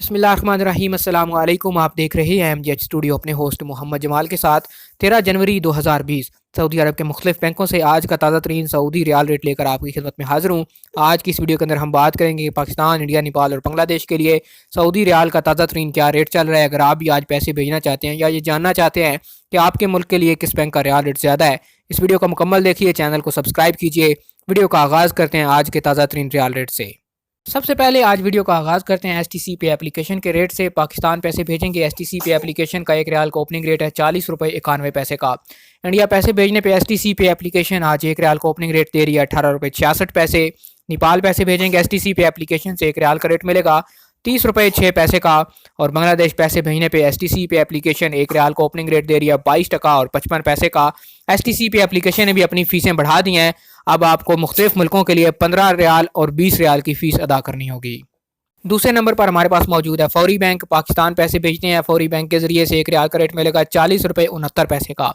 बिस्मिल्लाहिर्रहमानिर्रहीम अस्सलाम वालेकुम। आप देख रहे हैं MGH स्टूडियो अपने होस्ट मोहम्मद जमाल के साथ। 13 जनवरी 2020 सऊदी अरब के मुख्तलिफ बैंकों से आज का ताज़ा तरीन सऊदी रियाल रेट लेकर आपकी खिदमत में हाजिर हूँ। आज की इस वीडियो के अंदर हम बात करेंगे कि पाकिस्तान, इंडिया, नेपाल और बांग्लादेश के लिए सऊदी रियाल का ताज़ा तरीन क्या रेट चल रहा है। अगर आप भी आज पैसे भेजना चाहते हैं या ये जानना चाहते हैं कि आपके मुल्क के लिए किस बैंक का रियाल रेट ज़्यादा है, इस वीडियो को मुकम्मल देखिए, चैनल को सब्सक्राइब कीजिए। वीडियो का आगाज़ करते हैं आज के ताज़ा तरीन रियाल रेट से। सबसे पहले आज वीडियो का आगाज़ करते हैं STC पे एप्लीकेशन के रेट से। पाकिस्तान पैसे भेजेंगे STC पे एप्लीकेशन का एक रियाल का ओपनिंग रेट है 40 रुपये 91 पैसे का। इंडिया पैसे भेजने पे STC पे एप्लीकेशन आज एक रियाल का ओपनिंग रेट दे रही है 18 रुपये 66 पैसे। नेपाल पैसे भेजेंगे STC पे एप्लीकेशन से एक रियाल का रेट मिलेगा 30 रुपये 6 पैसे का। और बांग्लादेश पैसे भेजने पे STC पे एप्लीकेशन एक रियाल का ओपनिंग रेट दे रही है 22 टका और 55 पैसे का। STC पे एप्लीकेशन ने भी अपनी फ़ीसें बढ़ा दी हैं। अब आपको मुख्तलिफ मुल्कों के लिए 15 रियाल और 20 रियाल की फ़ीस अदा करनी होगी। दूसरे नंबर पर हमारे पास मौजूद है फौरी बैंक। पाकिस्तान पैसे भेजते हैं फौरी बैंक के ज़रिए से एक रियाल का रेट मिलेगा 40 रुपये 69 पैसे का।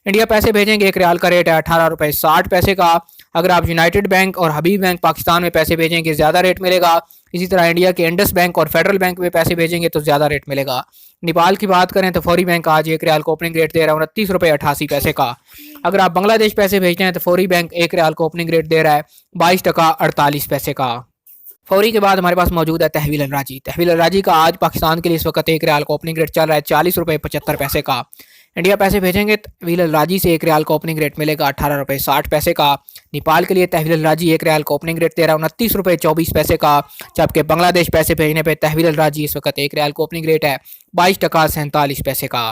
इंडिया पैसे भेजेंगे एक रियाल का रेट है 18 रुपये 60 पैसे का। अगर आप यूनाइटेड बैंक और हबीब बैंक पाकिस्तान में पैसे भेजेंगे ज़्यादा रेट मिलेगा। इसी तरह इंडिया के इंडस बैंक और फेडरल बैंक में पैसे भेजेंगे तो ज़्यादा रेट मिलेगा। नेपाल की बात करें तो फौरी बैंक आज एक रियाल का ओपनिंग रेट दे रहा है 29 रुपये 88 पैसे का। अगर आप बांग्लादेश पैसे भेजते हैं तो फौरी बैंक एक रियाल का ओपनिंग रेट दे रहा है 22 टका 48 पैसे का। फौरी के बाद हमारे पास मौजूद है तहवील अलराजी। तहवील अलराजी का आज पाकिस्तान के लिए इस वक्त एक रियाल का ओपनिंग रेट चल रहा है 40 रुपये 75 पैसे का। इंडिया पैसे भेजेंगे तहवील अलराजी से एक रियाल का ओपनिंग रेट मिलेगा 18 रुपये 60 पैसे का। नेपाल के लिए तहवील अलराजी एक रियाल का ओपनिंग रेट दे रहा है 29 रुपये 24 पैसे का। जबकि बांग्लादेश पैसे भेजने पर तहवील अलराजी इस वक्त एक रियाल का ओपनिंग रेट है 22 टका 47 पैसे का।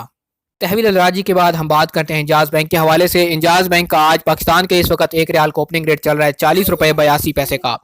तहवील अलराजी के बाद हम बात करते हैं इंजाज बैंक के हवाले से। इंजाज बैंक का आज पाकिस्तान के इस वक्त एक रियाल का ओपनिंग रेट चल रहा है 40 रुपये 82 पैसे का।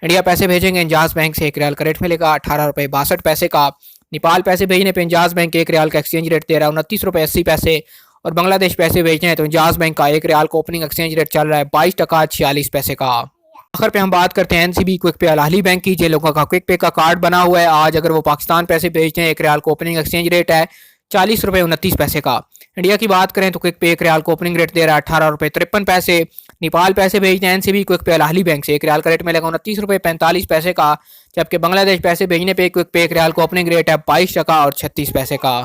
इंडिया पैसे भेजेंगे इंजाज बैंक से एक रियाल का रेट मिलेगा 18 रुपये 62 पैसे का। नेपाल पैसे भेजने पे इंजाज बैंक एक रियाल का एक्सचेंज रेट दे रहा है 29 रुपये 80 पैसे। और बांग्लादेश पैसे भेजने हैं तो इंजाज बैंक का एक रियाल का ओपनिंग एक्सचेंज रेट चल रहा है 22 टका 46 पैसे का। आखिर पे हम बात करते हैं NCB क्विक पे अल अहली बैंक की। जिन लोगों का क्विक पे का कार्ड बना हुआ है आज अगर वो पाकिस्तान पैसे भेजते हैं एक रियाल का ओपनिंग एक्सचेंज रेट है 40 रुपये 29 पैसे का। इंडिया की बात करें तो क्विक पे एक रियाल को ओपनिंग रेट दे रहा है 18 रुपये 53 पैसे। नेपाल पैसे भेजते हैं NCB क्विक पे अल अहली बैंक से एक रियाल का रेट मिलेगा 29 रुपये 45 पैसे का। जबकि बांग्लादेश पैसे भेजने पे क्विक पे एक रियाल का ओपनिंग रेट है 22 टका और 36 पैसे का।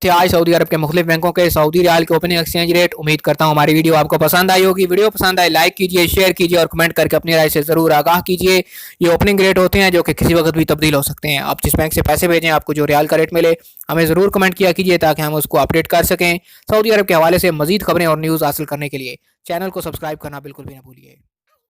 आज सऊदी अरब के मुख्तलिफ बैंकों के सऊदी रियाल के ओपनिंग एक्सचेंज रेट। उम्मीद करता हूँ हमारी वीडियो आपको पसंद आई होगी। वीडियो पसंद आए लाइक कीजिए, शेयर कीजिए और कमेंट करके अपनी राय से ज़रूर आगाह कीजिए। ये ओपनिंग रेट होते हैं जो कि किसी वक्त भी तब्दील हो सकते हैं। आप जिस बैंक से पैसे भेजें आपको जो रियाल का रेट मिले हमें ज़रूर कमेंट किया कीजिए ताकि हम उसको अपडेट कर सकें। सऊदी अरब के हवाले से मज़ीद खबरें और न्यूज़ हासिल करने के लिए चैनल को सब्सक्राइब करना बिल्कुल भी ना भूलिए।